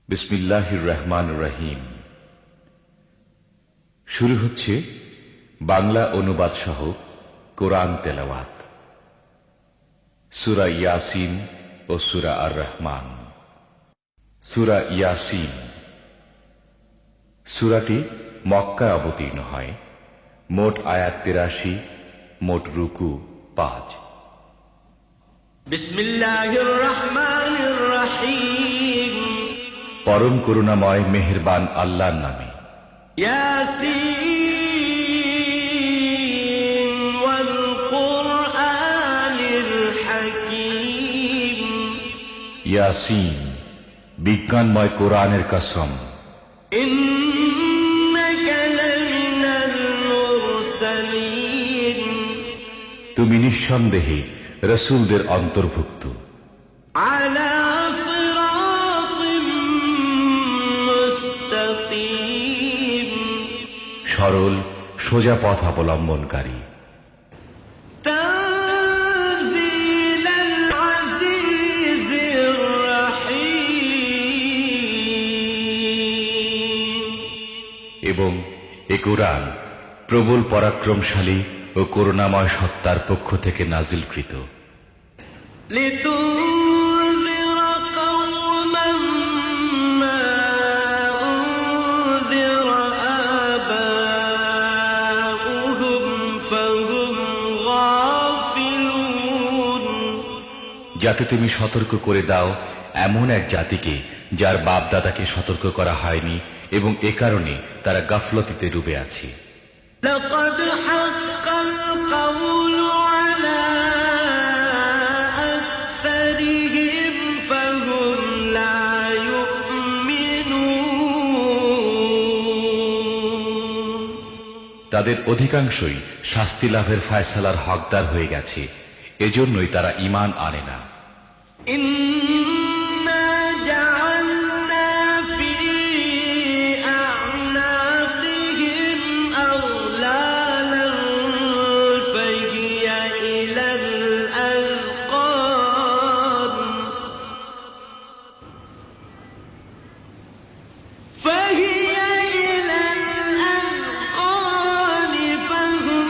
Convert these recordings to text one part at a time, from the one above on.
বিসমিল্লাহির রহমানির রহিম। শুরু হচ্ছে বাংলা অনুবাদ সহ কোরআন তেলাওয়াত। সূরা ইয়াসিন ও সূরা আর রহমান। সূরা ইয়াসিন সূরাটি মক্কায় অবতীর্ণ হয়। মোট আয়াত ৮৩, মোট রুকু ৫। বিসমিল্লাহির রহমানির রহিম। পরম করুণাময় মেহেরবান আল্লাহর নামে। ইয়াসিন ওয়াল কুরআনিল হাকীম। ইয়াসিন বিজ্ঞানময় কোরআনের কসম। ইন্নাকা লামিনাল মুরসালিন। তুমি নিঃসন্দেহে রাসূলদের অন্তর্ভুক্ত। আলা সিরাতিম মুস্তাকিম। সরল সোজা পথ অবলম্বনকারী। তানজিলাল আজিজির রাহিম। এবং এ কোরআন প্রবল পরাক্রমশালী ও করুণাময় সত্তার পক্ষ থেকে নাজিলকৃত। লিতুনজিরা কওমান মা উনজিরা আবাউহুম ফাহুম গাফিলুন। যাতে তুমি সতর্ক করে দাও এমন এক জাতিকে যার বাপ দাদাকে সতর্ক করা হয়নি, এবং এ কারণে তারা গাফলতিতে ডুবে আছে। লাকাদ হাক্কাল কাওলু আলা আকসারিহিম ফাহুম লা ইউমিনুন। তাদের অধিকাংশই শাস্তি লাভের ফায়সালার হকদার হয়ে গেছে, এজন্যই তারা ঈমান আনে না। ইন্না জাআলনা ফি আ'নাকিহিম আগলালান ফাহিয়া ইলাল আযকান ফাহিয়া ইলাল আযকান ফাহুম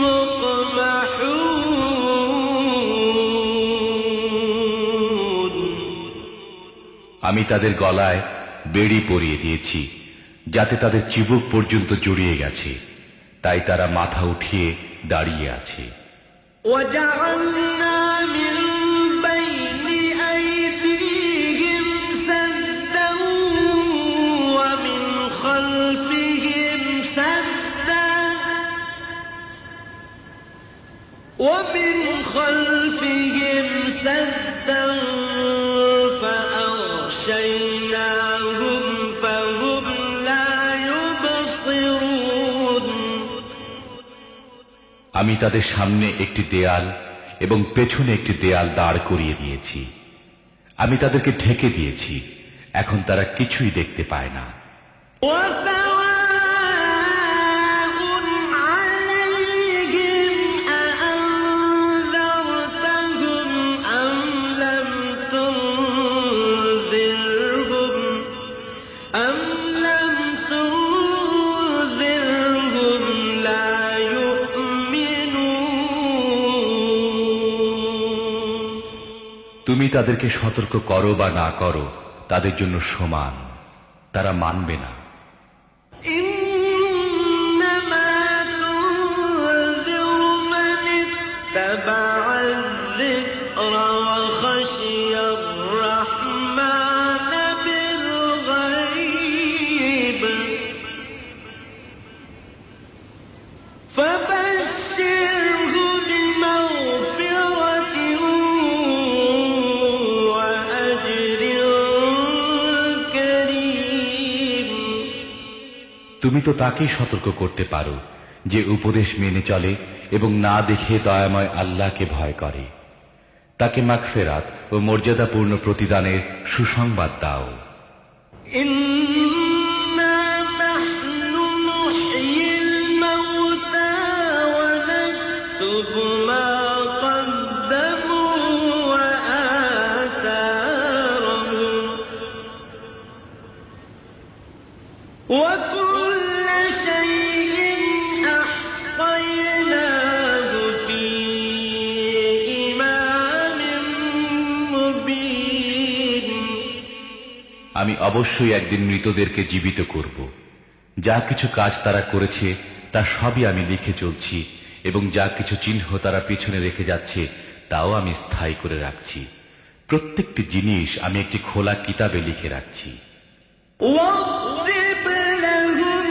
মুকমাহুন। আমি তাদের গলায় বেড়ি পরিয়ে দিয়েছি, যাতে তাদের চিবুক পর্যন্ত জড়িয়ে গেছে, তাই তারা মাথা উঠিয়ে দাঁড়িয়ে আছে। وجعلنا من بين أيديهم سدا ومن خلفهم سدا فأغشيناهم فهم لا يبصرون। আমি তাদের সামনে একটি দেয়াল এবং পেছনে একটি দেয়াল দাঁড় করিয়ে দিয়েছি। আমি তাদেরকে ঢেকে দিয়েছি, এখন তারা কিছুই দেখতে পায় না। وسواء عليهم أأنذرتهم أم لم تنذرهم لا يؤمنون। তুমি তাদেরকে সতর্ক করো বা না করো, তাদের জন্য সমান, তারা মানবে না। إنما تنذر من اتبع الذكر وخشي الرحمن بالغيب فبشره بمغفرة وأجر كريم। তুমি তো তাকেই সতর্ক করতে পারো যে উপদেশ মেনে চলে এবং না দেখে দয়াময় আল্লাহকে ভয় করে। তাকে মাগফিরাত ও মর্যাদাপূর্ণ প্রতিদানের সুসংবাদ দাও। إنا نحن نحيي الموتى ونكتب ما قدموا وآثارهم وكل شيء أحصيناه في إمام مبين আমি অবশ্যই একদিন মৃতদেরকে জীবিত করব। যা কিছু কাজ তারা করেছে তা সবই আমি লিখে চলছি, এবং যা কিছু চিহ্ন তারা পিছনে রেখে যাচ্ছে তাও আমি স্থায়ী করে রাখছি। প্রত্যেকটি জিনিস আমি একটি খোলা কিতাবে লিখে রাখছি। واضرب لهم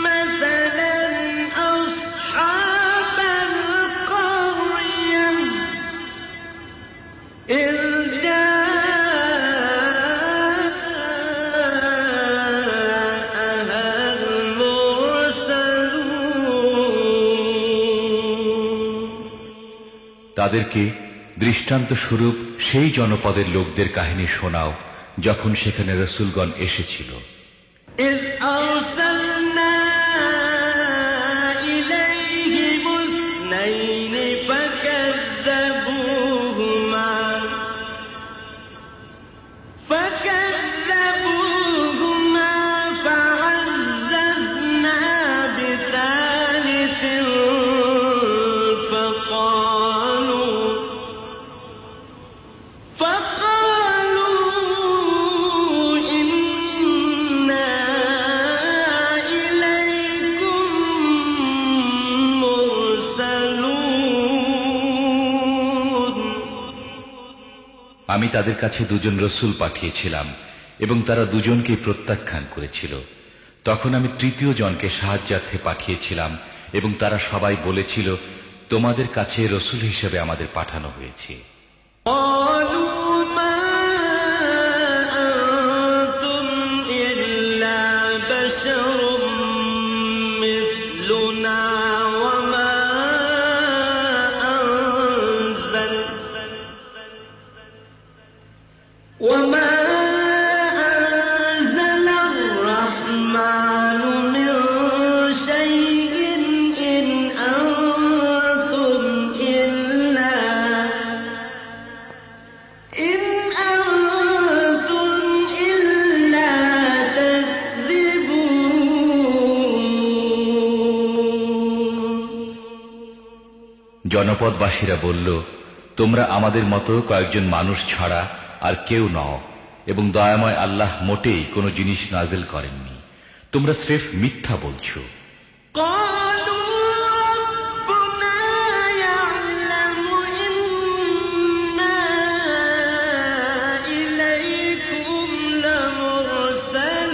مثلا أصحاب القرية إذ جاءها المرسلون তাদেরকে দৃষ্টান্ত স্বরূপ সেই জনপদের লোকদের কাহিনী শোনাও যখন সেখানে রাসূলগণ এসেছিল। إذ أرسلنا إليهم اثنين فكذبوهما فعززنا بثالث فقالوا إنا إليكم مرسلون আমি তাদের কাছে দুজন রসূল পাঠিয়েছিলাম এবং তারা দুজনকে প্রত্যাখ্যান করেছিল। তখন আমি তৃতীয় জনকে সাহায্যার্থে পাঠিয়েছিলাম এবং তারা সবাই বলেছিল, তোমাদের কাছে রসূল হিসেবে আমাদের পাঠানো হয়েছে। قالوا ما أنتم إلا بشر مثلنا وما أنزل الرحمن من شيء إن أنتم إلا تكذبون জনপদবাসীরা বলল, তোমরা আমাদের মতো কয়েকজন মানুষ ছাড়া আর কেউ নও, এবং দয়াময় আল্লাহ মোটেই কোনো জিনিস নাজিল করেননি। তোমরা স্রেফ মিথ্যা বলছো। قالوا ربنا يعلم إنا إليكم لمرسلون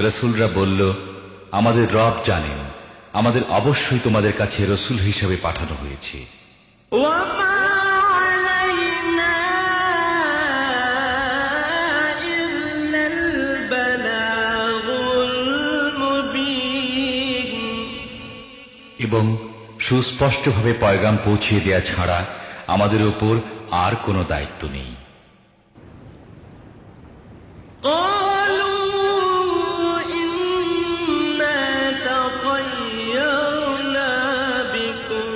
রসুলরা বলল, আমাদের রব জানেন, আমাদের অবশ্যই তোমাদের কাছে রসুল হিসেবে পাঠানো হয়েছে। وما علينا إلا البلاغ المبين এবং সুস্পষ্টভাবে পয়গাম পৌঁছিয়ে দেয়া ছাড়া আমাদের উপর আর কোনো দায়িত্ব নেই। قالوا إنا تطيرنا بكم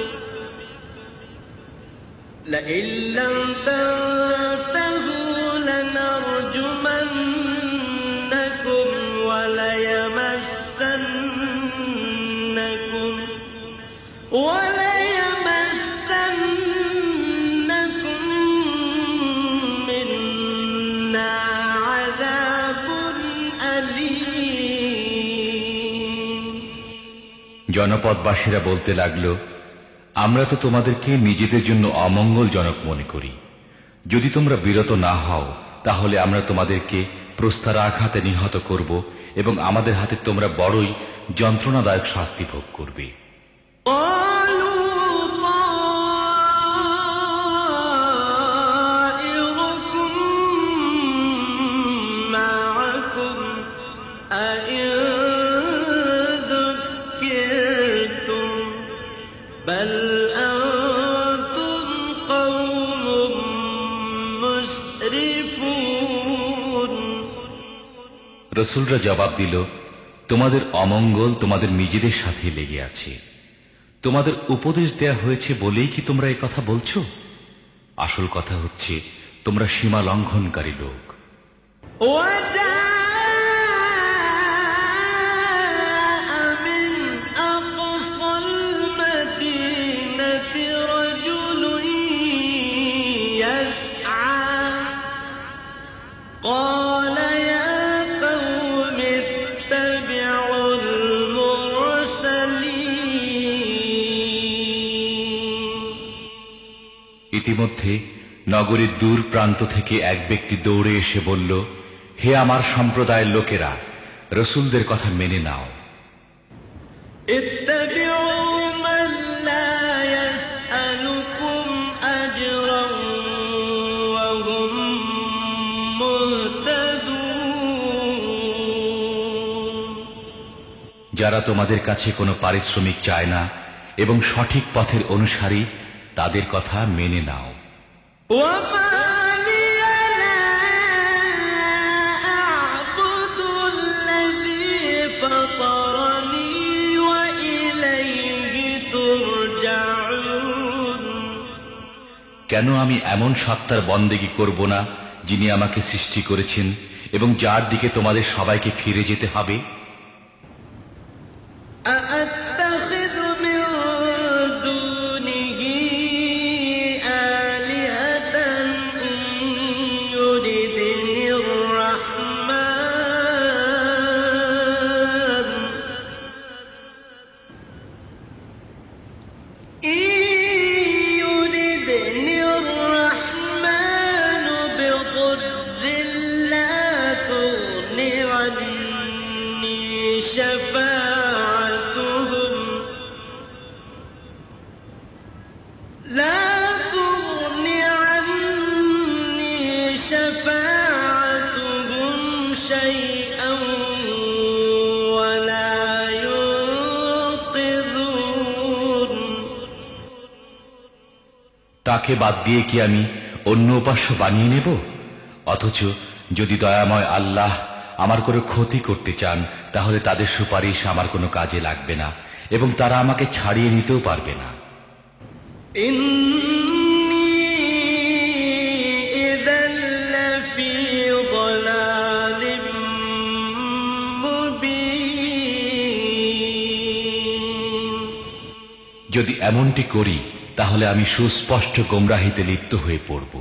لئن لم تنتهوا لنرجمنكم وليمسنكم منا عذاب أليم জনপদবাসীরা বলতে লাগল, আমরা তো তোমাদেরকে নিজেদের জন্য অমঙ্গলজনক মনে করি। যদি তোমরা বিরত না হও তাহলে আমরা তোমাদেরকে প্রস্তরাঘাতে নিহত করব এবং আমাদের হাতে তোমরা বড়ই যন্ত্রণাদায়ক শাস্তি ভোগ করবে। قالوا طائركم معكم أئن ذكرتم بل أنتم قوم مسرفون রসুলরা জবাব দিল, তোমাদের অমঙ্গল তোমাদের নিজেদের সাথে লেগে আছে। তোমাদের উপদেশ দেয়া হয়েছে বলেই কি তোমরা এই কথা বলছো? আসল কথা হচ্ছে তোমরা সীমা লঙ্ঘনকারী লোক। وجاء من أقصى المدينة رجل يسعى قال يا قوم اتبعوا المرسلين ইতিমধ্যে নগরীর দূর প্রান্ত থেকে এক ব্যক্তি দৌড়ে এসে বলল, হে আমার সম্প্রদায়ের লোকেরা, রসূলদের কথা মেনে নাও। اتبعوا من لا يسألكم أجرا وهم مهتدون যারা তোমাদের কাছে কোনো পারিশ্রমিক চায় না এবং সঠিক পথের অনুসারী, তাদের কথা মেনে নাও। وما لي لا أعبد الذي فطرني وإليه ترجعون কেন আমি এমন সত্তার বন্দেগী করব না যিনি আমাকে সৃষ্টি করেছেন এবং যার দিকে তোমাদের সবাইকে ফিরে যেতে হবে? أأتخذ من دونه آلهة إن يردني الرحمن بضر لا تغن عني شفاعتهم شيئا ولا ينقذون তাকে বাদ দিয়ে কি আমি অন্য উপাস্য বানিয়ে নেব? অথচ যদি দয়াময় আল্লাহ আমার কোনো ক্ষতি করতে চান, তাহলে তাদের সুপারিশ আমার কোনো কাজে লাগবে না এবং তারা আমাকে ছাড়িয়ে নিতেও পারবে না। যদি এমনটি করি তাহলে আমি সুস্পষ্ট গোমরাহিতে লিপ্ত হয়ে পড়ব।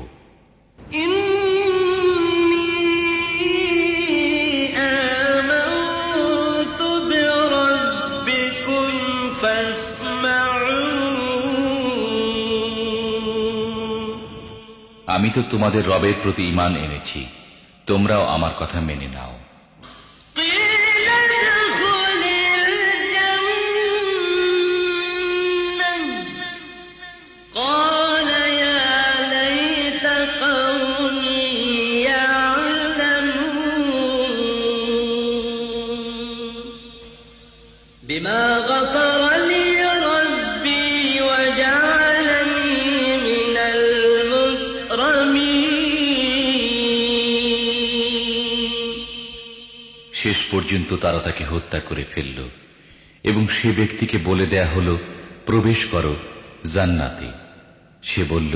আমি তো তোমাদের রবের প্রতি ঈমান এনেছি, তোমরাও আমার কথা মেনে নাও। بما غفر لي ربي وجعلني من المكرمين শেষ পর্যন্ত তারা তাকে হত্যা করে ফেলল এবং সে ব্যক্তিকে বলে দেয়া হলো, প্রবেশ করো জান্নাতে। সে বলল,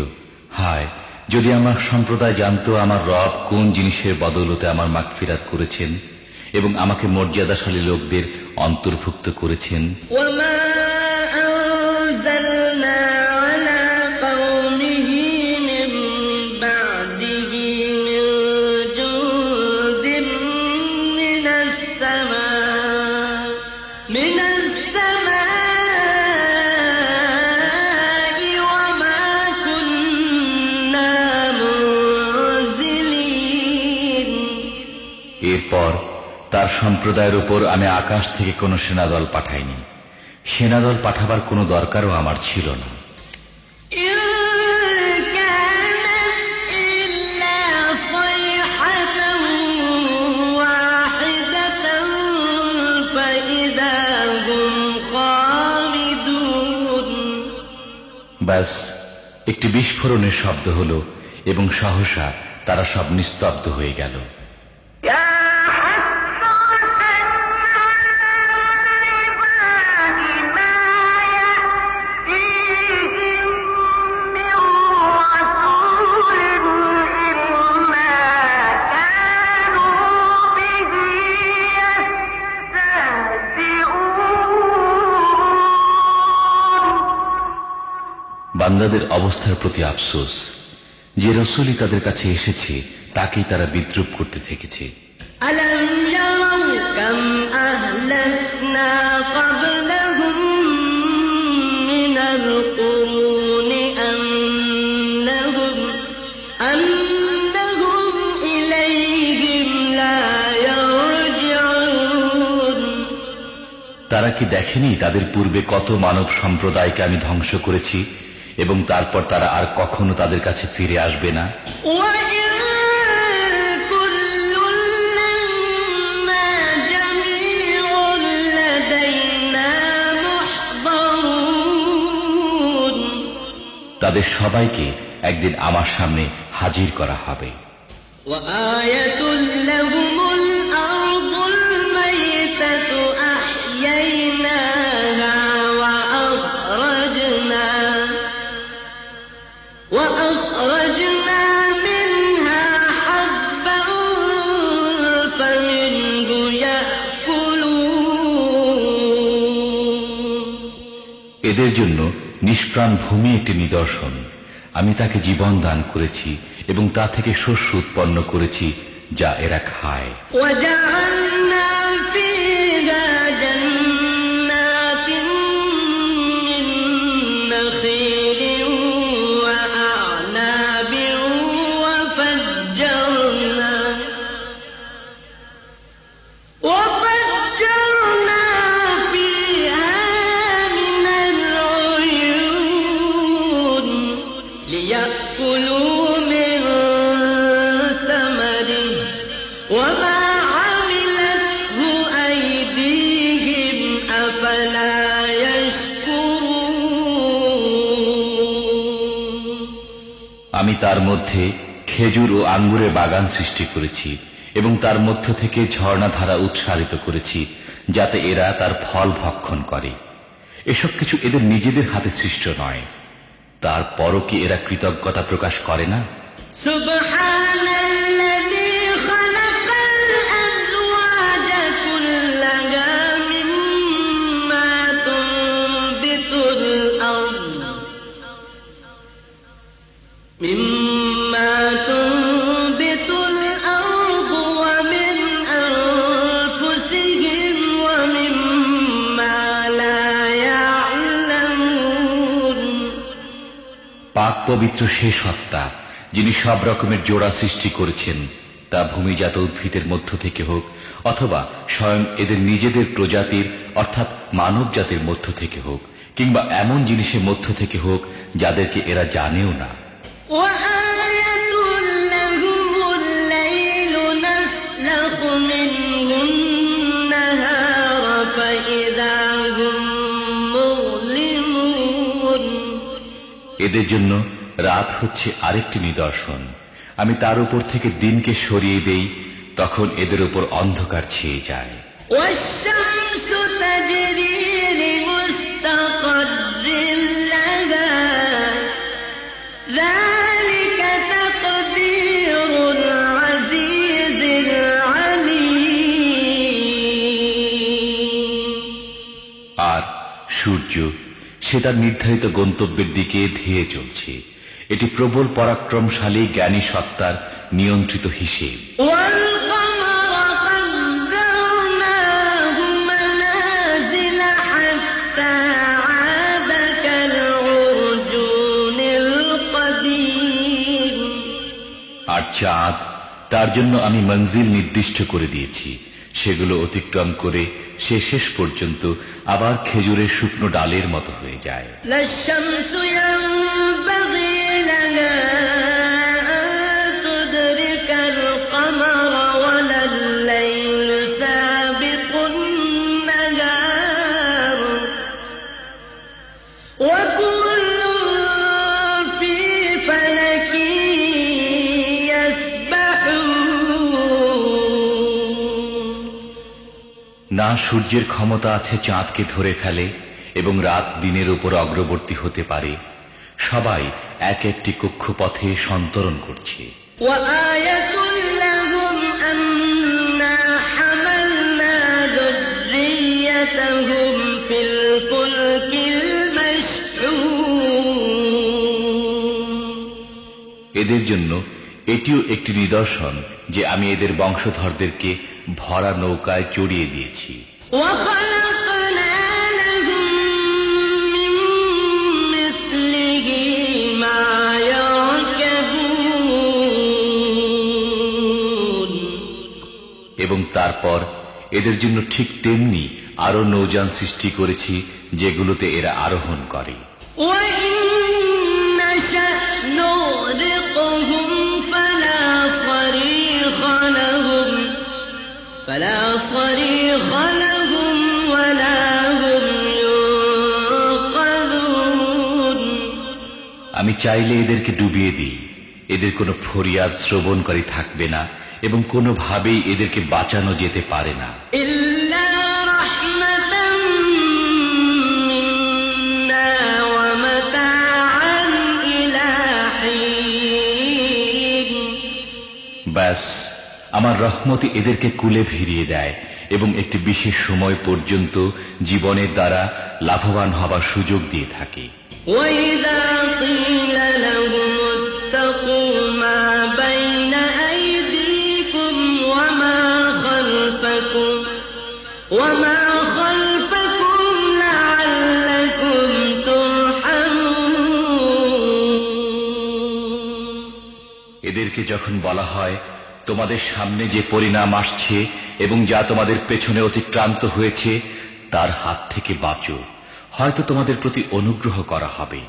হায়, যদি আমার সম্প্রদায় জানতো আমার রব কোন জিনিসের বদৌলতে আমার মাগফিরাত করেছেন এবং আমাকে মর্যাদাশালী লোকদের অন্তর্ভুক্ত করেছেন। এরপর তার সম্প্রদায়ের উপর আমি আকাশ থেকে কোনো সেনাদল পাঠাইনি, সেনাদল পাঠাবার কোনো দরকারও আমার ছিল না। ব্যাস একটি বিস্ফোরণের শব্দ হল এবং সহসা তারা সব নিস্তব্ধ হয়ে গেল। বান্দাদের অবস্থার প্রতি আফসোস, যে রসূলই তাদের কাছে এসেছে তাকেই তারা বিদ্রূপ করতে থেকেছে। ألم يروا كم أهلكنا قبلهم من القرون أنهم إليهم لا يرجعون। তারা কি দেখেনি তাদের পূর্বে কত মানব সম্প্রদায়কে আমি ধ্বংস করেছি এবং তারপর তারা আর কখনো তাদের কাছে ফিরে আসবে না। তাদের সবাইকে একদিন আমার সামনে হাজির করা হবে। এদের জন্য নিষ্প্রাণ ভূমি একটি নিদর্শন। আমি তাকে জীবন দান করেছি এবং তা থেকে শস্য উৎপন্ন করেছি যা এরা খায়। আমি তার মধ্যে খেজুর ও আঙ্গুরের বাগান সৃষ্টি করেছি এবং তার মধ্য থেকে ঝর্ণাধারা উৎসারিত করেছি যাতে এরা তার ফল ভক্ষণ করে। এসব কিছু এদের নিজেদের হাতে সৃষ্ট নয়, তারপরও কি এরা কৃতজ্ঞতা প্রকাশ করে না? পাক পবিত্র সে সত্তা যিনি সব রকমের জোড়া সৃষ্টি করেছেন, তা ভূমিজাত উদ্ভিদের মধ্য থেকে হোক অথবা স্বয়ং এদের নিজেদের প্রজাতির অর্থাৎ মানব জাতির মধ্য থেকে হোক, কিংবা এমন জিনিসের মধ্য থেকে হোক যাদেরকে এরা জানেও না। এদের জন্য রাত হচ্ছে আরেকটি নিদর্শন। আমি তার উপর থেকে দিনকে সরিয়ে দেই, তখন এদের উপর অন্ধকার ছেয়ে যায়। আর সূর্য সে তার নির্ধারিত গন্তব্যের দিকে ধেয়ে চলছে। এটি প্রবল পরাক্রমশালী জ্ঞানী সত্তার নিয়ন্ত্রিত হিসেব। আর চাঁদ, তার জন্য আমি মঞ্জিল নির্দিষ্ট করে দিয়েছি। সেগুলো অতিক্রম করে সে শেষ পর্যন্ত আবার খেজুরের শুকনো ডালের মতো হয়ে যায়। না সূর্যের ক্ষমতা আছে চাঁদকে ধরে ফেলে এবং রাত দিনের উপর অগ্রবর্তী হতে পারে। সবাই এক একটি কক্ষপথে সন্তরণ করছে। এদের জন্য এটিও একটি নিদর্শন যে আমি এদের বংশধরদেরকে ভরা নৌকায় চড়িয়ে দিয়েছি। এবং তারপর এদের জন্য ঠিক তেমনি আরো নৌযান সৃষ্টি করেছি যেগুলোতে এরা আরোহণ করে। আমি চাইলে এদেরকে ডুবিয়ে দিই, এদের কোনো ফরিয়াদ শ্রবণকারী থাকবে না এবং কোনোভাবেই এদেরকে বাঁচানো যেতে পারে না। ব্যাস আমার রহমতি এদেরকে কুলে ভিড়িয়ে দেয় এবং একটি বিশেষ সময় পর্যন্ত জীবনের দ্বারা লাভবান হবার সুযোগ দিয়ে থাকে। এদেরকে যখন বলা হয় তোমাদের সামনে যে পরিণাম আসছে এবং যা তোমাদের পেছনে অতিক্রান্ত হয়েছে তার হাত থেকে বাঁচো, হয়তো তোমাদের প্রতি অনুগ্রহ করা হবে।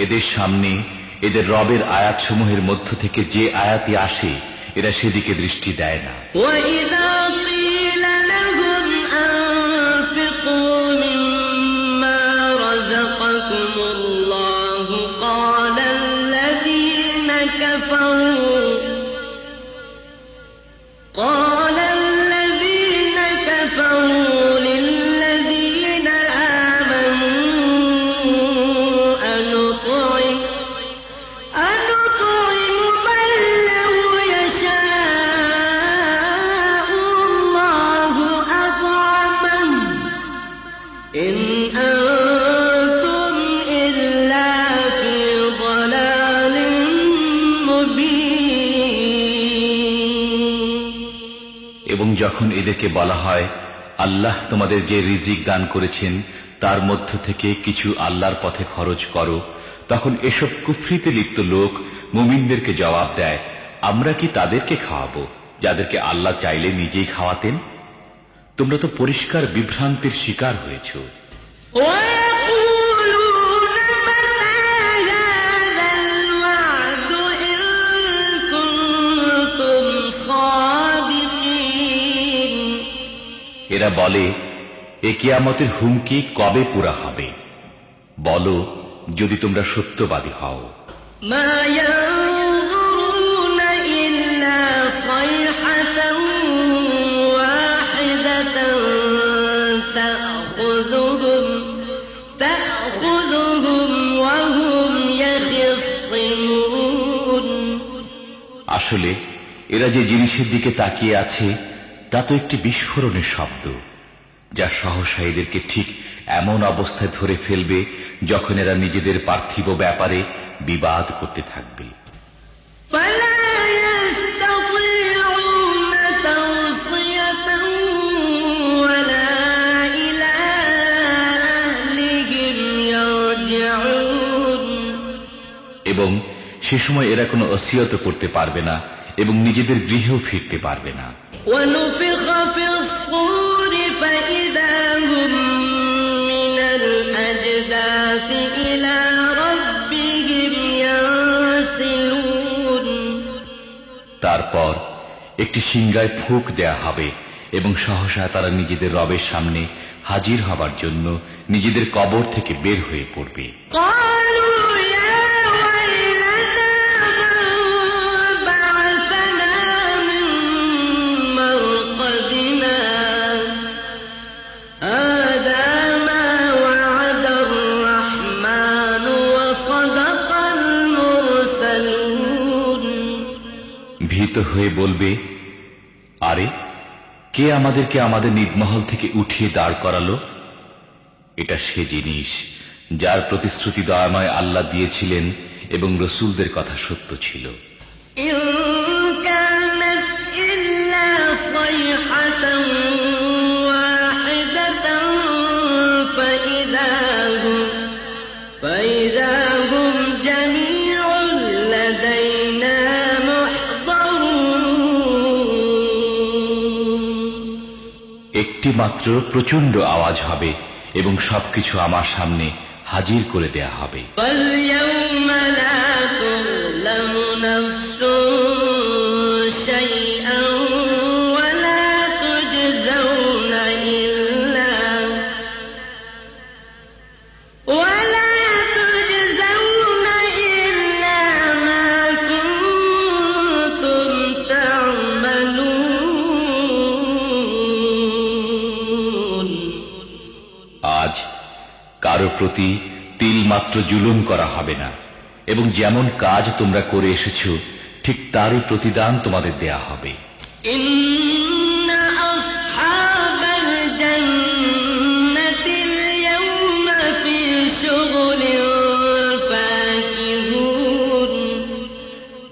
এদের সামনে এদের রবের আয়াতসমূহের মধ্য থেকে যে আয়াতি আসে এরা সেদিকে দৃষ্টি দেয় না। এবং যখন এদেরকে বলা হয় আল্লাহ তোমাদের যে রিজিক দান করেছেন তার মধ্য থেকে কিছু আল্লাহর পথে খরচ করো, তখন এসব কুফরিতে লিপ্ত লোক মুমিনদেরকে জবাব দেয়, আমরা কি তাদেরকে খাওয়াবো যাদেরকে আল্লাহ চাইলে নিজেই খাওয়াতেন? তোমরা তো পরিষ্কার বিভ্রান্তির শিকার হয়েছ। এরা বলে এ কিয়ামতের হুমকি কবে পুরা হবে? বলো যদি তোমরা সত্যবাদী হও। আসলে এরা যে জিনিসের দিকে তাকিয়ে আছে তা তো একটি বিস্ফোরণের শব্দ, যা সহসা এদেরকে ঠিক এমন অবস্থায় ধরে ফেলবে যখন এরা নিজেদের পার্থিব ব্যাপারে বিবাদ করতে থাকবে। এবং সে সময় এরা কোনো ওসিয়ত করতে পারবে না এবং নিজেদের গৃহেও ফিরতে পারবে না। তারপর একটি সিংহায় ফুঁক দেয়া হবে এবং সহসা তারা নিজেদের রবের সামনে হাজির হবার জন্য নিজেদের কবর থেকে বের হয়ে পড়বে। هذا ما وعد الرحمن উদ্বিগ্নিত হয়ে বলবে, আরে কে আমাদেরকে আমাদের নিদমহল থেকে উঠিয়ে দাঁড় করালো? এটা সে জিনিস যার প্রতিশ্রুতি দয়াময় আল্লাহ দিয়েছিলেন এবং রসূলদের কথা সত্য ছিল। একটি মাত্র প্রচন্ড আওয়াজ হবে এবং সবকিছু আমার সামনে হাজির করে দেয়া হবে। আজ কারো প্রতি তিল মাত্র জুলুম করা হবে না এবং যেমন কাজ তোমরা করে এসেছো ঠিক তারই প্রতিদান তোমাদের দেয়া হবে।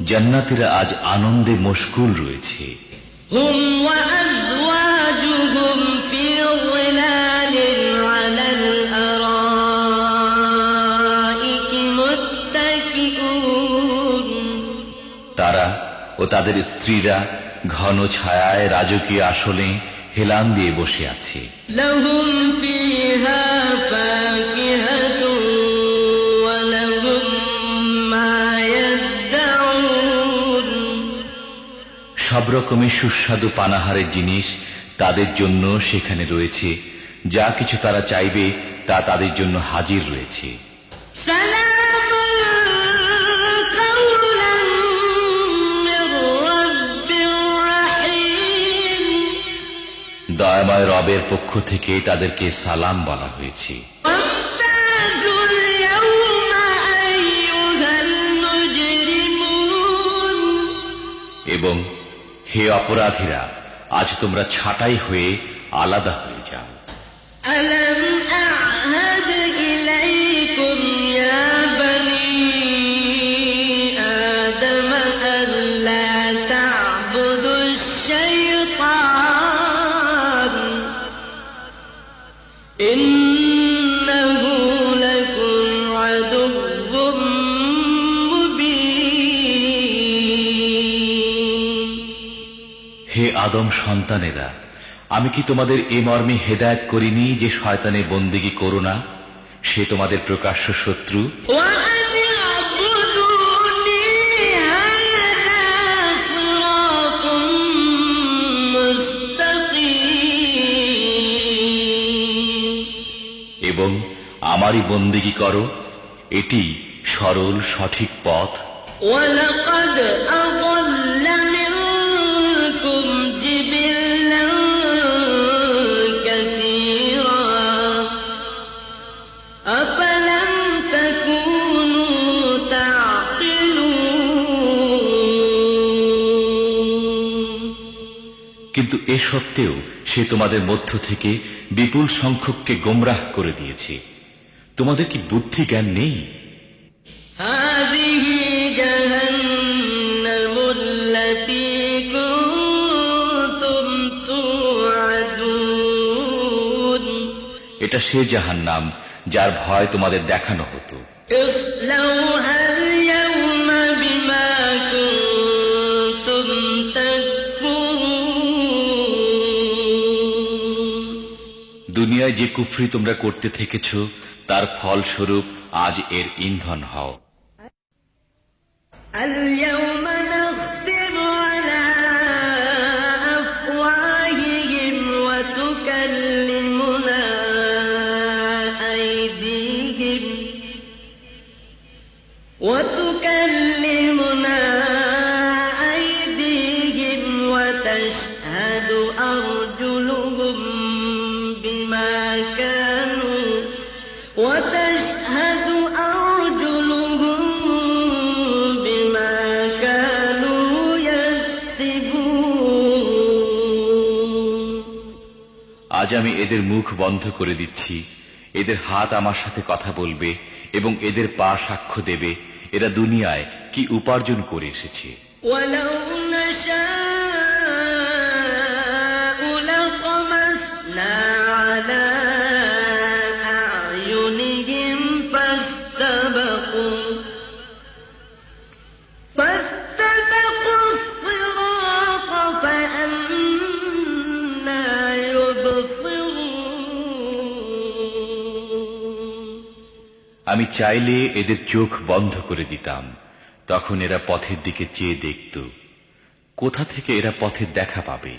জান্নাতীরা আজ আনন্দে মশগুল রয়েছে। তারা ও তাদের স্ত্রীরা ঘন ছায়ায় রাজকীয় আসনে হেলান দিয়ে বসে আছে। সব রকমের সুস্বাদু পানাহারের জিনিস তাদের জন্য সেখানে রয়েছে। যা কিছু তারা চাইবে তা তাদের জন্য হাজির রয়েছে। দয়াময় রবের পক্ষ থেকে তাদেরকে সালাম বলা হয়েছে। এবং হে অপরাধীরা, আজ তোমরা ছাঁটাই হয়ে আলাদা হয়ে যাও। হে আদম সন্তানেরা, আমি কি তোমাদের এ মর্মে হেদায়েত করিনি যে শয়তানের বন্দেগী করো না? সে তোমাদের প্রকাশ্য শত্রু। এবং আমারই বন্দেগী করো, এটি সরল সঠিক পথ। কিন্তু এ সত্ত্বেও সে তোমাদের মধ্য থেকে বিপুল সংখ্যককে গোমরাহ করে দিয়েছে। তোমাদের কি বুদ্ধি জ্ঞান নেই? এটা সে জাহান্নাম যার ভয় তোমাদের দেখানো হতো। দুনিয়ায় যে কুফরি তোমরা করতে থেকেছ তার ফলস্বরূপ আজ এর ইন্ধন হও। وتكلمنا أيديهم وتشهد أرجلهم بما كانوا يكسبون আজ আমি এদের মুখ বন্ধ করে দিচ্ছি, এদের হাত আমার সাথে কথা বলবে এবং এদের পা সাক্ষ্য দেবে এরা দুনিয়ায় কি উপার্জন করে এসেছে। আমি চাইলে এদের চোখ বন্ধ করে দিতাম, তখন এরা পথের দিকে চেয়ে দেখত। কোথা থেকে এরা পথের দেখা পাবে?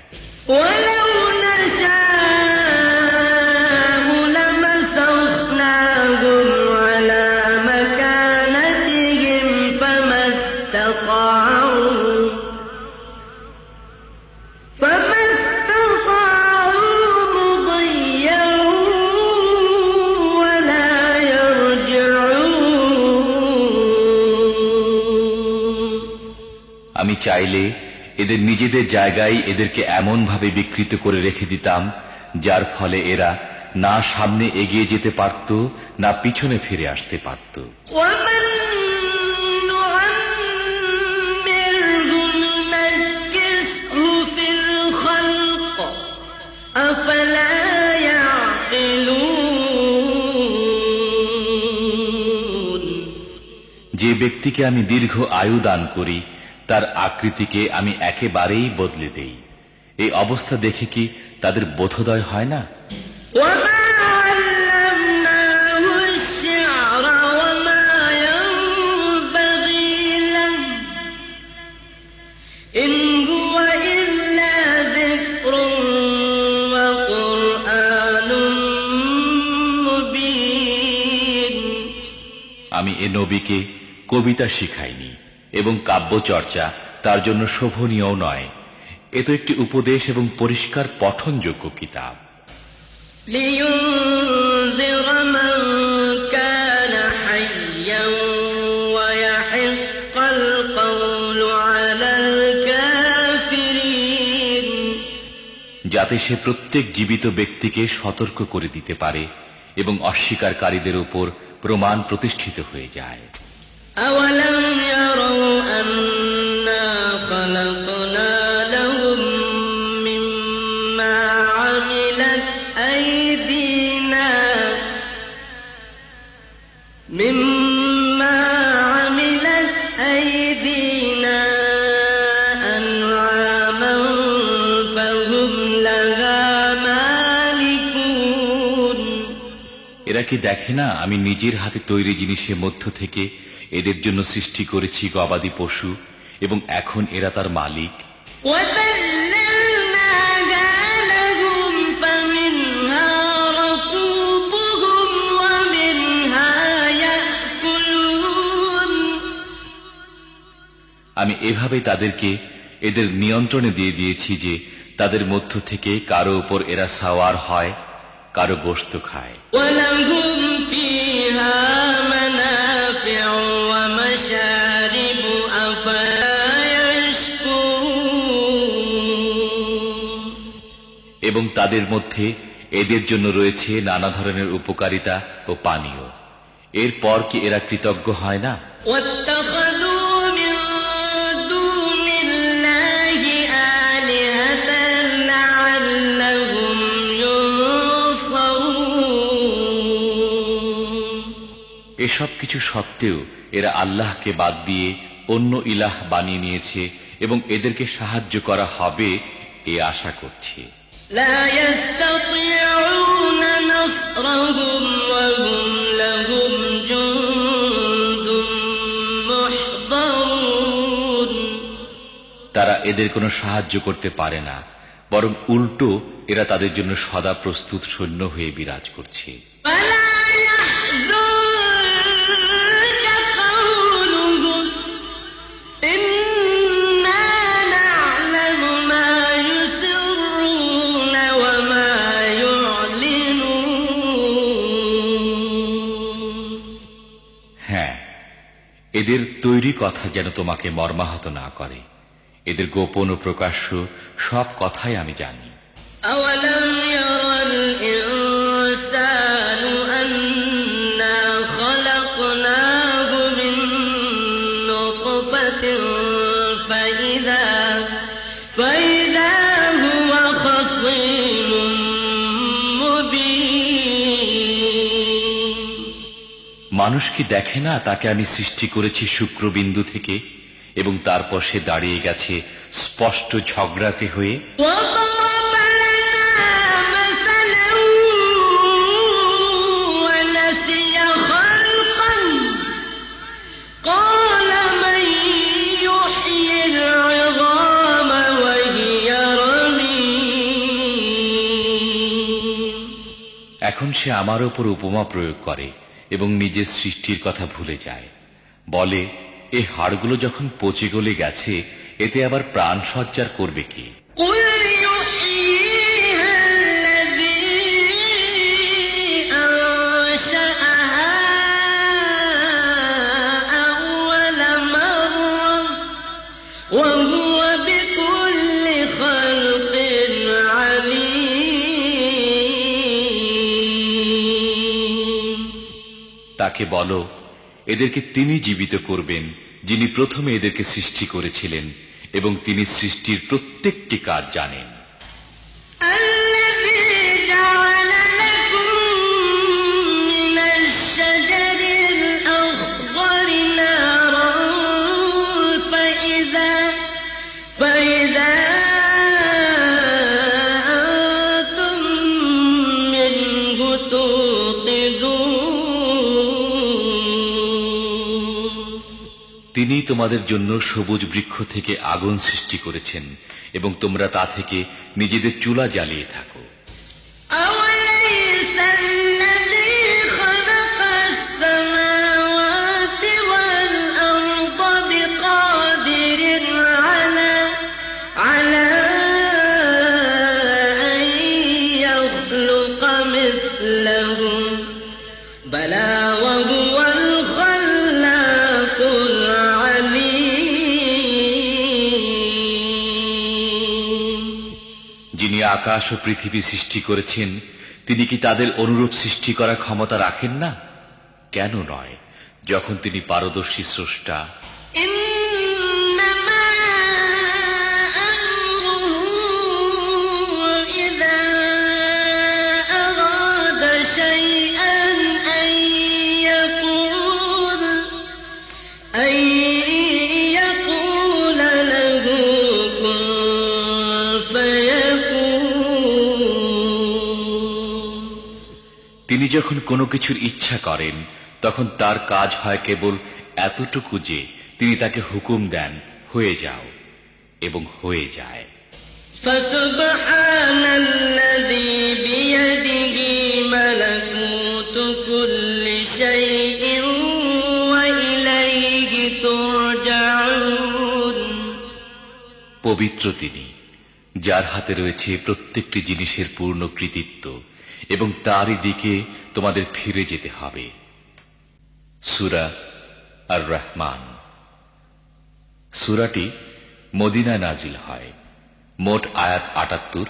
আমি চাইলে এদের নিজেদের জায়গায় এদেরকে এমন ভাবে বিকৃত করে রেখে দিতাম যার ফলে এরা না সামনে এগিয়ে যেতে পারত না পিছনে ফিরে আসতে পারত। যে ব্যক্তিকে আমি দীর্ঘ আয়ু দান করি তার আকৃতিকে আমি একেবারেই বদলে দেই, এই অবস্থা দেখে কি তাদের বোধোদয় হয় না? আমি এ নবীকে কবিতা শিখাইনি এবং কাব্য চর্চা তার জন্য শোভনীয় নয়। এ তো একটি উপদেশ এবং পরিষ্কার পঠনযোগ্য কিতাব। যাতে সে প্রত্যেক জীবিত ব্যক্তিকে সতর্ক করে দিতে পারে এবং অস্বীকারীদের উপর প্রমাণ প্রতিষ্ঠিত হয়ে যায়। أَوَلَمْ يَرَوْا أَنَّا خَلَقْنَا لَهُم مِّمَّا عَمِلَتْ أَيْدِينَا أَنْعَامًا فَهُمْ لَهَا مَالِكُونَ। এরা কি দেখে না আমি নিজের হাতে তৈরি জিনিসের মধ্য থেকে এদের জন্য সৃষ্টি করেছি গবাদি পশু এবং এখন এরা তার মালিক। আমি এভাবে তাদেরকে এদের নিয়ন্ত্রণে দিয়ে দিয়েছি যে তাদের মধ্য থেকে কারো উপর এরা সাওয়ার হয়, কারো গোশত খায়। এবং তাদের মধ্যে এদের জন্য রয়েছে নানা ধরনের উপকারিতা ও পানীয়। এরপর কি এরা কৃতজ্ঞ হয় না? এসব কিছু সত্ত্বেও এরা আল্লাহকে বাদ দিয়ে অন্য ইলাহ বানিয়ে নিয়েছে এবং এদেরকে সাহায্য করা হবে এ আশা করছে। তারা এদের কোনো সাহায্য করতে পারে না, বরং উল্টো এরা তাদের জন্য সদা প্রস্তুত সৈন্য হয়ে বিরাজ করছে। হ্যাঁ, এদের তৈরি কথা যেন তোমাকে মর্মাহত না করে। এদের গোপন ও প্রকাশ্য সব কথাই আমি জানি। أَوَلَمْ يَرَ خلقناه من نطفة فإذا هو خصيم مبين মানুষ কি দেখে না তাকে আমি সৃষ্টি করেছি শুক্রবিন্দু থেকে এবং তারপর সে দাঁড়িয়ে গেছে স্পষ্ট ঝগড়াতে হয়ে। এখন সে আমার ওপর উপমা প্রয়োগ করে এবং নিজের সৃষ্টির কথা ভুলে যায়। বলে, এই হাড়গুলো যখন পচে গলে গেছে এতে আবার প্রাণ সঞ্চার করবে কি? তাকে বলো, এদেরকে তিনি জীবিত করবেন যিনি প্রথমে এদেরকে সৃষ্টি করেছিলেন এবং তিনি সৃষ্টির প্রত্যেকটি কাজ জানেন। তিনি তোমাদের জন্য সবুজ বৃক্ষ থেকে আগুন সৃষ্টি করেছেন এবং তোমরা তা থেকে নিজেদের চুলা জ্বালিয়ে থাকো। যিনি আকাশ ও পৃথিবী সৃষ্টি করেছেন তিনি কি তাদের অনুরূপ সৃষ্টি করার ক্ষমতা রাখেন না? কেন নয়, যখন তিনি পারদর্শী স্রষ্টা। তিনি যখন কোনো কিছুর ইচ্ছা করেন তখন তার কাজ হয় কেবল এতটুকু যে তিনি তাকে হুকুম দেন, হয়ে যাও, এবং হয়ে যায়। ফাসুবহানাল্লাযী বিয়াদিহি মালাকুতু কুল্লি শাইইন ওয়া ইলাইহি তুরজাউন। পবিত্র তিনি, যার হাতে রয়েছে প্রত্যেকটি জিনিসের পূর্ণ কৃতিত্ব এবং তারই দিকে তোমাদের ফিরে যেতে হবে। সূরা আর রহমান। সূরাটি মদিনায় নাজিল হয়। মোট আয়াত ৭৮,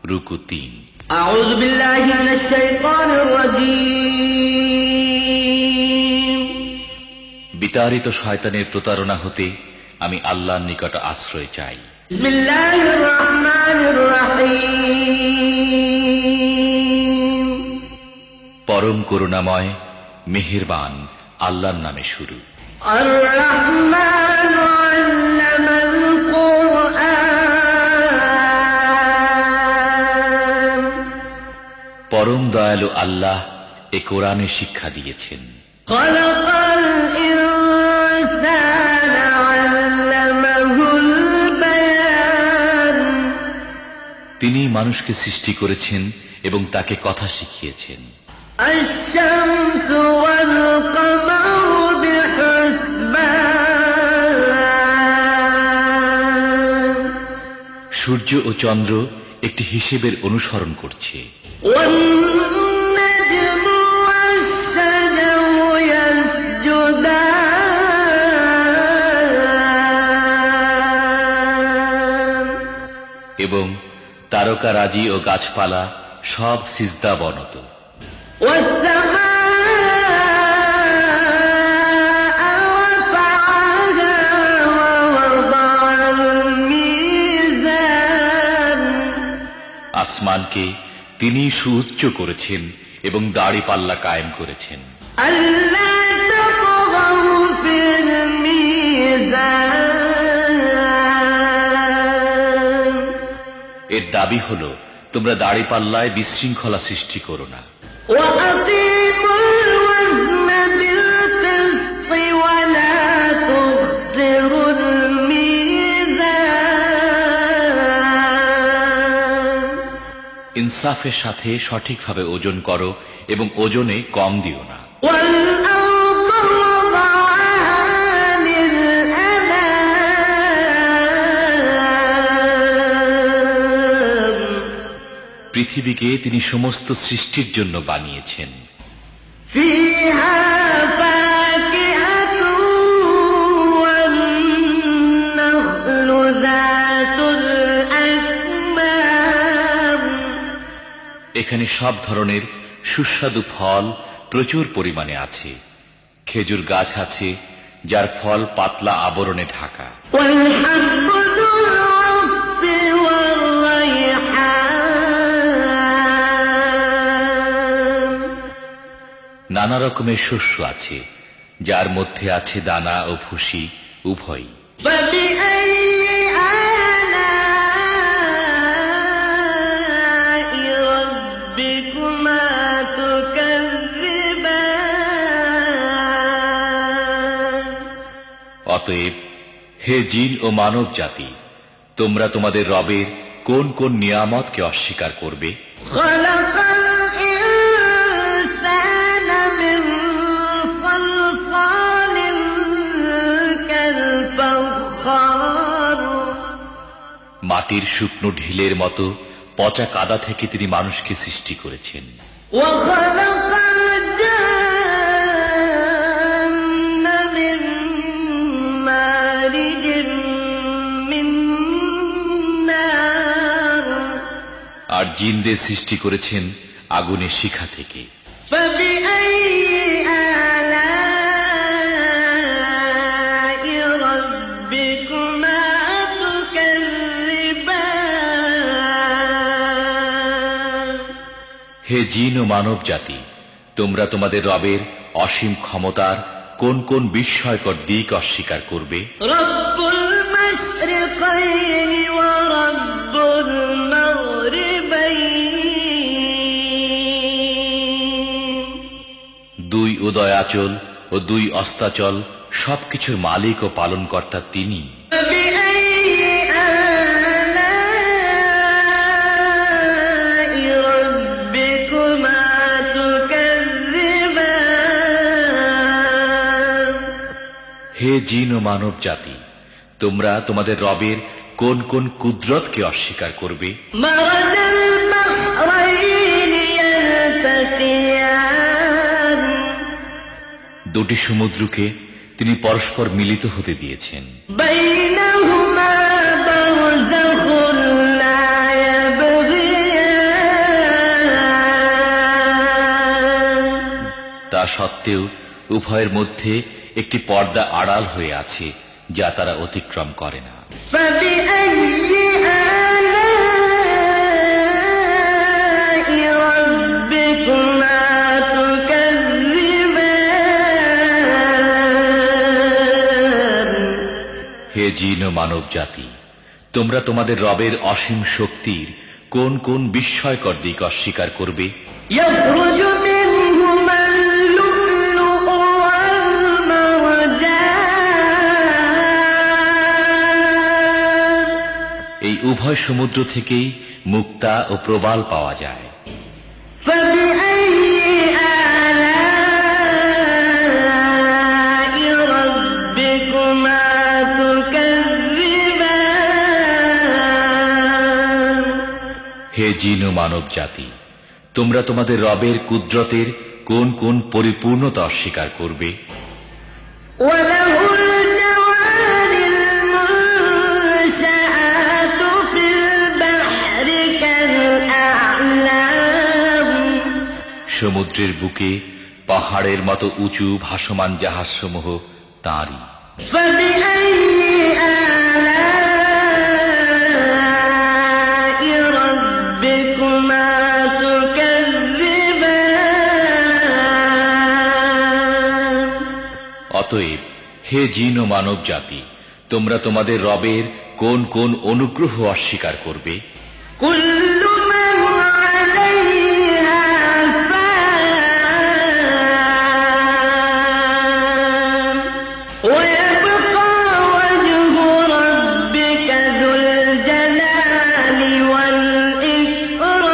রুকু ৩। আউযু বিল্লাহি মিনাশ শাইতানির রাজীম। বিতাড়িত শয়তানের প্রতারণা হতে আমি আল্লাহর নিকট আশ্রয় চাই। বিসমিল্লাহির রহমানির রহিম। পরম করুণাময় মেহেরবান আল্লাহর নামে শুরু। আর রহমান আল্লামাল কুরআন। পরম দয়ালু আল্লাহ এ কোরআনে শিক্ষা দিয়েছেন। খালাকাল ইনসানা আল্লামাহুল বায়ান। তিনি মানুষকে সৃষ্টি করেছেন এবং তাকে কথা শিখিয়েছেন। আশ-শামসু ওয়াল কামারু বিহুসবান। সূর্য ও চন্দ্র একটি হিসেবের অনুসরণ করছে। ওয়ান-নাজমু ওয়াশ-শাজারু ইয়াসজুদান। এবং তারকারাজি ও গাছপালা সব সিজদাবনত। ওয়াস-সামাই স্থানকে তিনি সুউচ্চ করেছেন এবং দাড়িপাল্লা কায়েম করেছেন। ألا تطغوا في الميزان এর দাবি হল তোমরা দাড়িপাল্লায় বিশৃঙ্খলা সৃষ্টি করো না। وأقيموا الوزن بالقسط ولا تخسروا الميزان ইনসাফের সাথে সঠিকভাবে ওজন করো এবং ওজনে কম দিও না। والأرض وضعها للأنام পৃথিবীকে তিনি সমস্ত সৃষ্টির জন্য বানিয়েছেন। فيها فاكهة والنخل ذات الأكمام এখানে সব ধরনের সুস্বাদু ফল প্রচুর পরিমাণে আছে। খেজুর গাছ আছে যার ফল পাতলা আবরণে ঢাকা। والحب ذو العصف والريحان নানা রকমের শস্য আছে যার মধ্যে আছে দানা ও ভুসি উভয়ই। فبأي آلاء ربكما تكذبان অতএব হে জিন ও মানব জাতি, তোমরা তোমাদের রবের কোন কোন নিয়ামতকে অস্বীকার করবে? خلق الإنسان من صلصال كالفخار মাটির শুকনো ঢিলের মতো পচা কাদা থেকে তিনি মানুষকে সৃষ্টি করেছেন। وخلق الجن من مارج من نار আর জিনদের সৃষ্টি করেছেন আগুনের শিখা থেকে। فبأي آلاء ربكما تكذبان হে জিন ও মানব জাতি, তোমরা তোমাদের রবের অসীম ক্ষমতার কোন কোন বিস্ময়কর দিক অস্বীকার করবে? رب المشرقين ورب المغربين দুই উদয়াচল ও দুই অস্তাচল সবকিছুর মালিক ও পালনকর্তা তিনি। فبأي آلاء ربكما تكذبان হে জিন ও মানব জাতি, তোমরা তোমাদের রবের কোন কোন কুদরতকে অস্বীকার করবে? مرج البحرين يلتقيان দুটি সমুদ্রকে তিনি পরস্পর মিলিত হতে দিয়েছেন। بينهما برزخ لا يبغيان তা সত্ত্বেও উভয়ের মধ্যে একটি পর্দা আড়াল হয়ে আছে যা তারা অতিক্রম করে না। فبأي آلاء ربكما تكذبان হে জিন ও মানব জাতি, তোমরা তোমাদের রবের অসীম শক্তির কোন কোন বিস্ময়কর দিক অস্বীকার করবে? يخرج منهما اللؤلؤ والمرجان এই উভয় সমুদ্র থেকেই মুক্তা ও প্রবাল পাওয়া যায়। فبأي آلاء ربكما تكذبان হে জিন ও মানব জাতি, তোমরা তোমাদের রবের কুদরতের কোন কোন পরিপূর্ণতা অস্বীকার করবে? وله الجوار المنشآت في البحر كالأعلام সমুদ্রের বুকে পাহাড়ের মতো উঁচু ভাসমান জাহাজসমূহ তাঁরই। فبأي آلاء ربكما অতএব হে জিন ও মানব জাতি, তোমরা তোমাদের রবের কোন কোন অনুগ্রহ অস্বীকার করবে? كل من عليها فان ويبقى وجه ربك ذو الجلال والإكرام।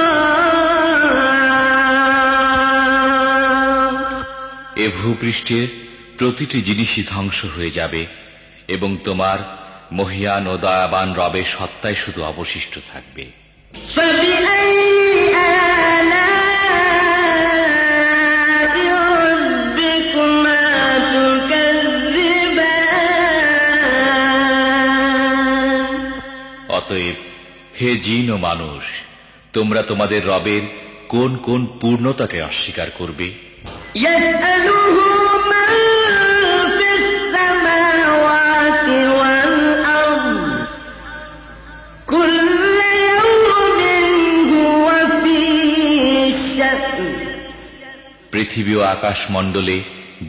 এ ভূপৃষ্ঠের প্রতিটি জিনিসই ধ্বংস হয়ে যাবে এবং তোমার মহিয়ান ও দয়াবান রবের সত্তাই শুধু অবশিষ্ট থাকবে। فبأي آلاء ربكما تكذبان। অতএব হে জিন ও মানুষ, তোমরা তোমাদের রবের কোন কোন পূর্ণতাকে অস্বীকার করবে? يسأله من في السماوات والأرض كل يوم هو في شأن। পৃথিবী ও আকাশ মণ্ডলে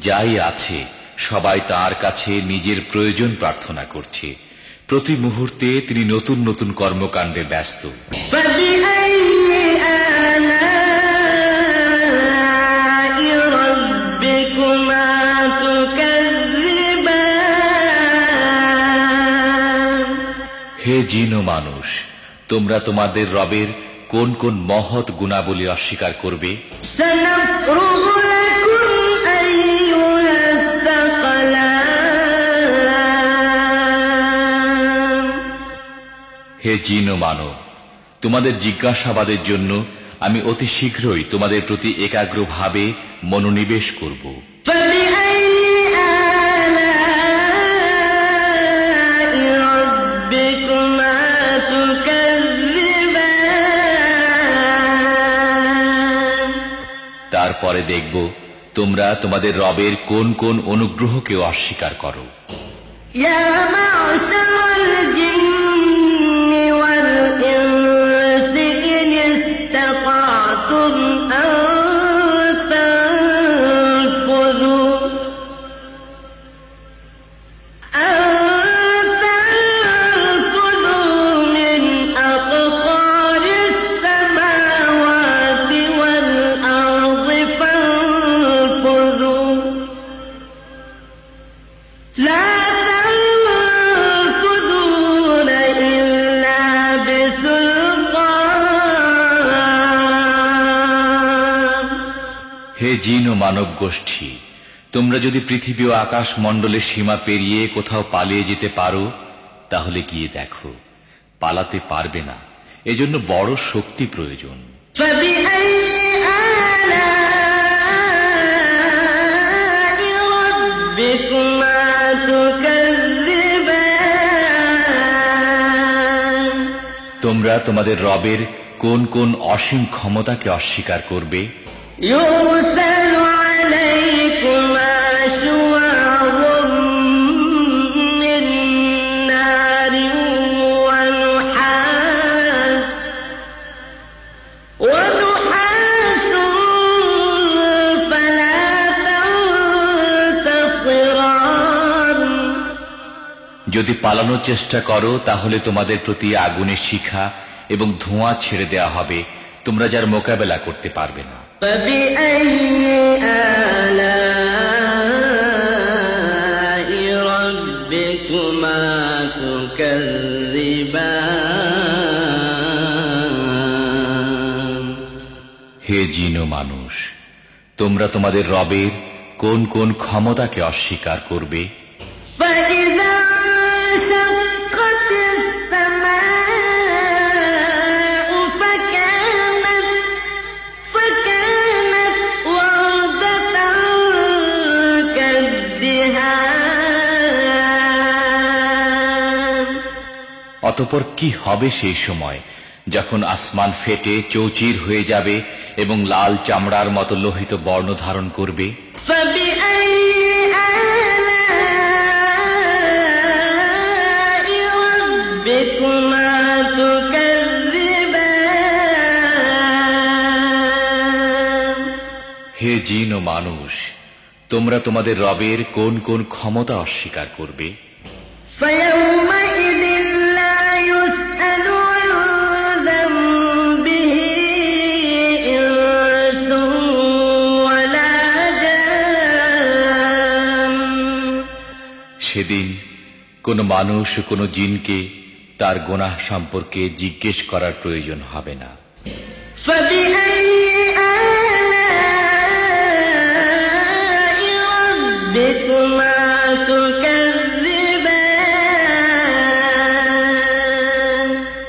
যাই আছে সবাই তার কাছে নিজের প্রয়োজন প্রার্থনা করছে। প্রতি মুহূর্তে তিনি নতুন নতুন কর্মকাণ্ডে ব্যস্ত। فبأي آلاء ربكما تكذبان। হে জিন ও মানুষ, তোমরা তোমাদের রবের কোন কোন মহৎ গুণাবলী অস্বীকার করবে? سنفرغ لكم أيها الثقلان। হে জিন ও মানব, তোমাদের জিজ্ঞাসাবাদের জন্য আমি অতি শীঘ্রই তোমাদের প্রতি একাগ্রভাবে মনোনিবেশ করব। فبأي آلاء ربكما تكذبان। তারপরে দেখব তোমরা তোমাদের রবের কোন কোন অনুগ্রহকে অস্বীকার করো। يا معشر الجن والإنس إن استطعتم أن تنفذوا من أقطار السماوات والأرض فانفذوا لا تنفذون إلا بسلطان। হে জিন ও মানব গোষ্ঠী, তোমরা যদি পৃথিবী ও আকাশ মণ্ডলের সীমা পেরিয়ে কোথাও পালিয়ে যেতে পারো তাহলে গিয়ে দেখো, পালাতে পারবে না। এজন্য বড় শক্তি প্রয়োজন। فبأي آلاء ربكما تكذبان। তোমরা তোমাদের রবের কোন কোন অসীম ক্ষমতাকে অস্বীকার করবে? يرسل عليكما شواظ من نار ونحاس فلا تنتصران। যদি পালানোর চেষ্টা করো তাহলে তোমাদের প্রতি আগুনের শিখা এবং ধোঁয়া ছেড়ে দেয়া হবে, তোমরা যার মোকাবেলা করতে পারবে না। فبأي آلاء ربكما تكذبان। হে জিন ও মানুষ, তোমরা তোমাদের রবের কোন কোন ক্ষমতাকে অস্বীকার করবে? فإذا انشقت السماء فكانت وردة كالدهان। অতঃপর কি হবে সেই সময় যখন আসমান ফেটে চৌচির হয়ে যাবে এবং লাল চামড়ার মতো লোহিত বর্ণ ধারণ করবে? فبأي آلاء ربكما تكذبان। হে জিন ও মানুষ, তোমরা তোমাদের রবের কোন কোন ক্ষমতা অস্বীকার করবে? فيومئذ لا يسأل عن ذنبه إنس ولا جان। সেদিন কোন মানুষ কোন জিনকে তার গুনাহ সম্পর্কে জিজ্ঞেস করার প্রয়োজন হবে না। فبأي آلاء ربكما تكذبان।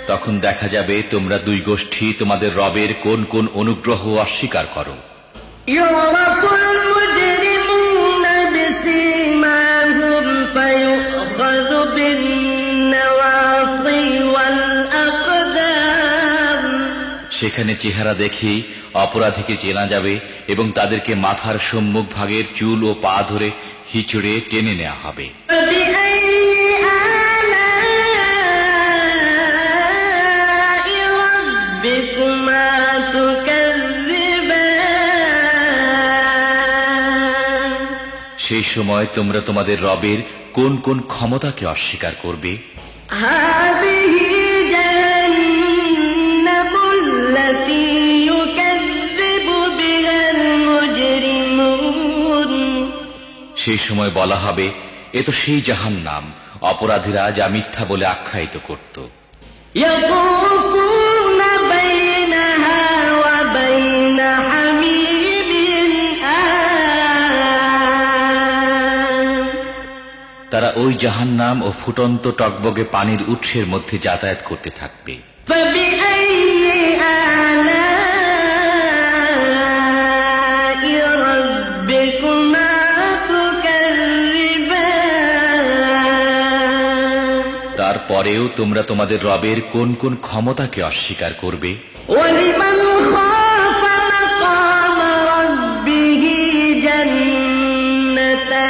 তখন দেখা যাবে তোমরা দুই গোষ্ঠী তোমাদের রবের কোন কোন অনুগ্রহ অস্বীকার করো। يعرف المجرمون بسيماهم فيؤخذ بالنواصي والأقدام। সেখানে চেহারা দেখে অপরাধীকে চেনা যাবে এবং তাদেরকে মাথার সম্মুখ ভাগের চুল ও পা ধরে হিচড়ে টেনে নেওয়া হবে। فبأي آلاء ربكما تكذبان। সেই সময় তোমরা তোমাদের রবের কোন কোন ক্ষমতাকে অস্বীকার করবে? هذه جهنم التي يكذب بها المجرمون। সেই সময় বলা হবে, এ তো সেই জাহান্নাম অপরাধীরা যা মিথ্যা বলে আখ্যায়িত করত। يطوفون بينها وبين حميم آن। তারা ওই জাহান্নাম ও ফুটন্ত টকবগে পানির উৎসের মধ্যে যাতায়াত করতে থাকবে। فبأي آلاء ربكما تكذبان। তারপরেও তোমরা তোমাদের রবের কোন কোন ক্ষমতাকে অস্বীকার করবে? ولمن خاف مقام ربه جنتان।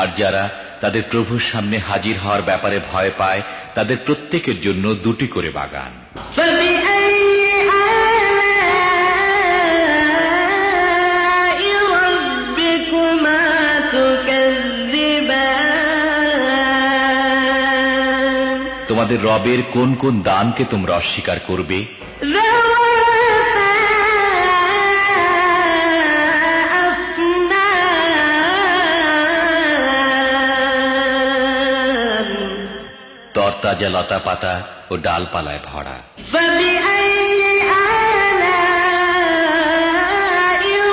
আর যারা তাদের প্রভুর সামনে হাজির হওয়ার ব্যাপারে ভয় পায় তাদের প্রত্যেকের জন্য দুটি করে বাগান। فبأي آلاء ربكما تكذبان। তোমাদের রবের কোন কোন দানকে তোমরা অস্বীকার করবে? ذواتا أفنان। তরতাজা লতা পাতা ও ডালপালায় ভরা। فبأي آلاء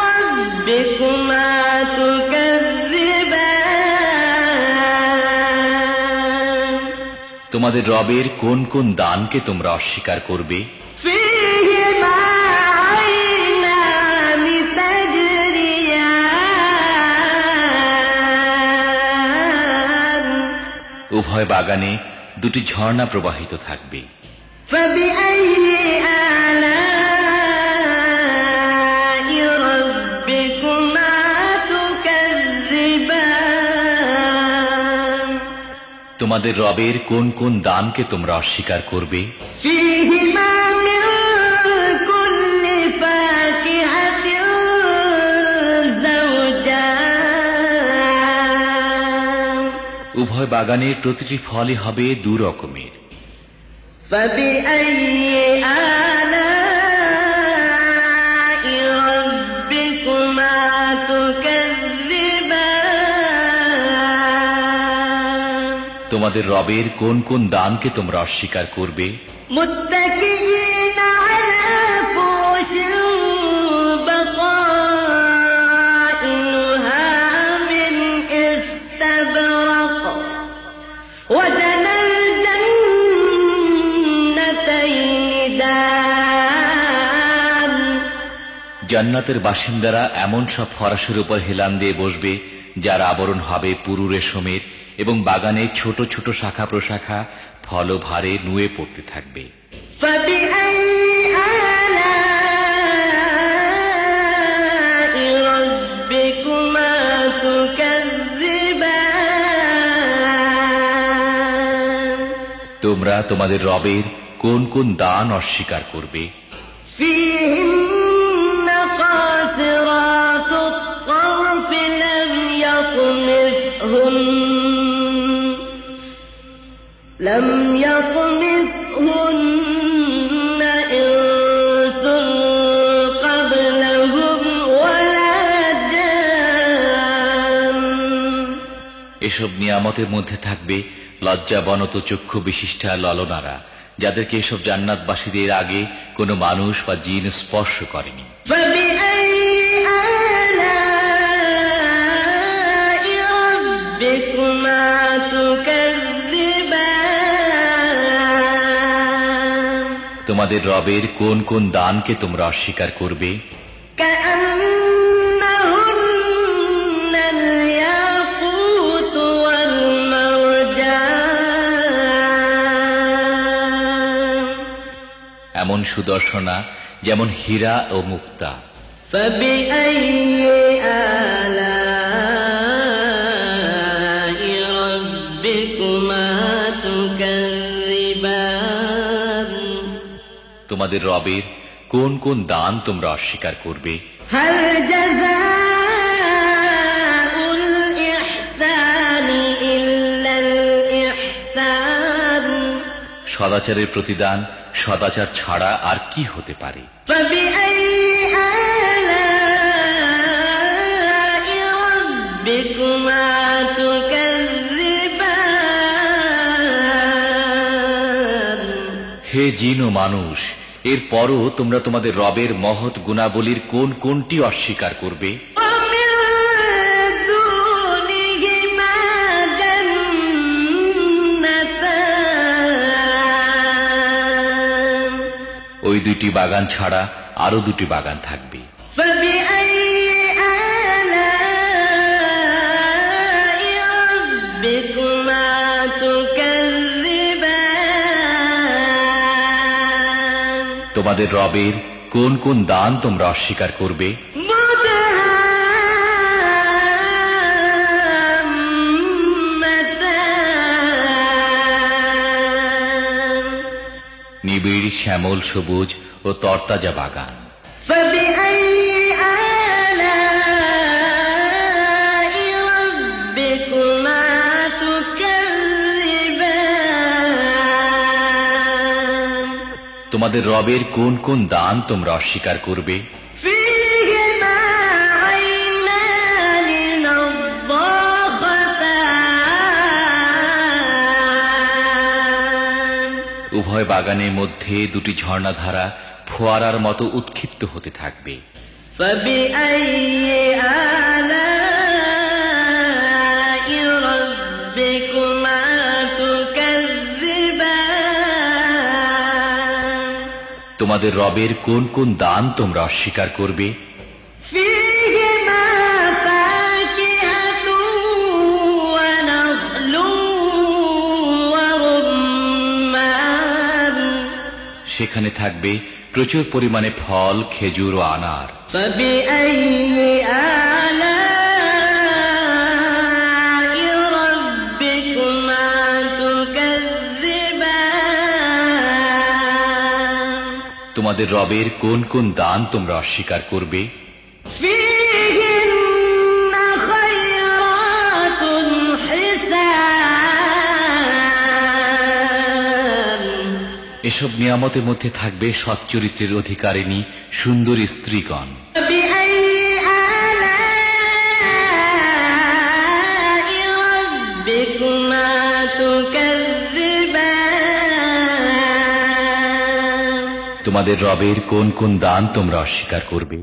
ربكما تكذبان। তোমাদের রবের কোন কোন দানকে তোমরা অস্বীকার করবে? فيهما عينان تجريان। উভয় বাগানে দুটি ঝর্ণা প্রবাহিত থাকবে। فبأي آلاء ربكما تكذبان। তোমাদের রবের কোন কোন দানকে তোমরা অস্বীকার করবে? فيهما من كل فاكهة زوجان। উভয় বাগানের প্রতিটি ফলই হবে দু রকমের। فبأي آلاء ربكما تكذبان। তোমাদের রবের কোন কোন দানকে তোমরা অস্বীকার করবে? متكئين على فرش بطائنها من استبرق وجنى الجنتين دان। জান্নাতের বাসিন্দারা এমন সব ফরাসের উপর হেলান দিয়ে বসবে যার আবরণ হবে পুরু রেশমের এবং বাগানে ছোট ছোট শাখা প্রশাখা ফলভারে নুয়ে পড়তে থাকবে। فبأي آلاء ربكما تكذبان। তোমরা তোমাদের রবের কোন কোন দান অস্বীকার করবে? فيهن قاصرات الطرف لم يطمثهن إنس قبلهم ولا جان এসব নিয়ামতের মধ্যে থাকবে লজ্জাবনত চক্ষু বিশিষ্টা ললনারা, যাদেরকে এসব জান্নাতবাসীদের আগে কোনো মানুষ বা জিন স্পর্শ করেনি। فبأي آلاء ربكما تكذبان তোমাদের রবের কোন কোন দানকে তোমরা অস্বীকার করবে? كأنهن الياقوت والمرجان এমন সুদর্শনা যেমন হীরা ও মুক্তা। فبأي آلاء ربكما تكذبان তোমাদের রবের কোন কোন দান তোমরা অস্বীকার করবে? هل جزاء الإحسان إلا الإحسان সদাচারের প্রতিদান সদাচার ছাড়া আর কি হতে পারে? فبأي آلاء ربكما تكذبان হে জিন ও মানুষ, এরপরও তোমরা তোমাদের রবের মহৎ গুণাবলীর কোন কোনটি অস্বীকার করবে? ومن دونهما جنتان ওই দুইটি বাগান ছাড়া আরো দুটি বাগান থাকবে। فبأي آلاء ربكما تكذبان তোমাদের রবের কোন কোন দান তোমরা অস্বীকার করবে? مدهامتان নিবিড় শ্যামল সবুজ ও তরতাজা বাগান। فبأي آلاء ربكما تكذبان তোমাদের রবের কোন কোন দান তোমরা অস্বীকার করবে? فيهما عينان نضاختان উভয় বাগানের মধ্যে দুটি ঝর্ণাধারা ফোয়ারার মতো উৎক্ষিপ্ত হতে থাকবে। فبأي آلاء ربكما تكذبان তোমাদের রবের কোন কোন দান তোমরা অস্বীকার করবে? فيهما فاكهة ونخل ورمان সেখানে থাকবে প্রচুর পরিমাণে ফল, খেজুর ও আনার। فبأي آلاء ربكما تكذبان তোমাদের রবের কোন কোন দান তোমরা অস্বীকার করবে? فيهن خيرات حسان এসব নিয়ামতের মধ্যে থাকবে সচ্চরিত্রের অধিকারিণী সুন্দরী স্ত্রীগণ। فبأي آلاء ربكما تكذبان তোমাদের রবের কোন কোন দান তোমরা অস্বীকার করবে?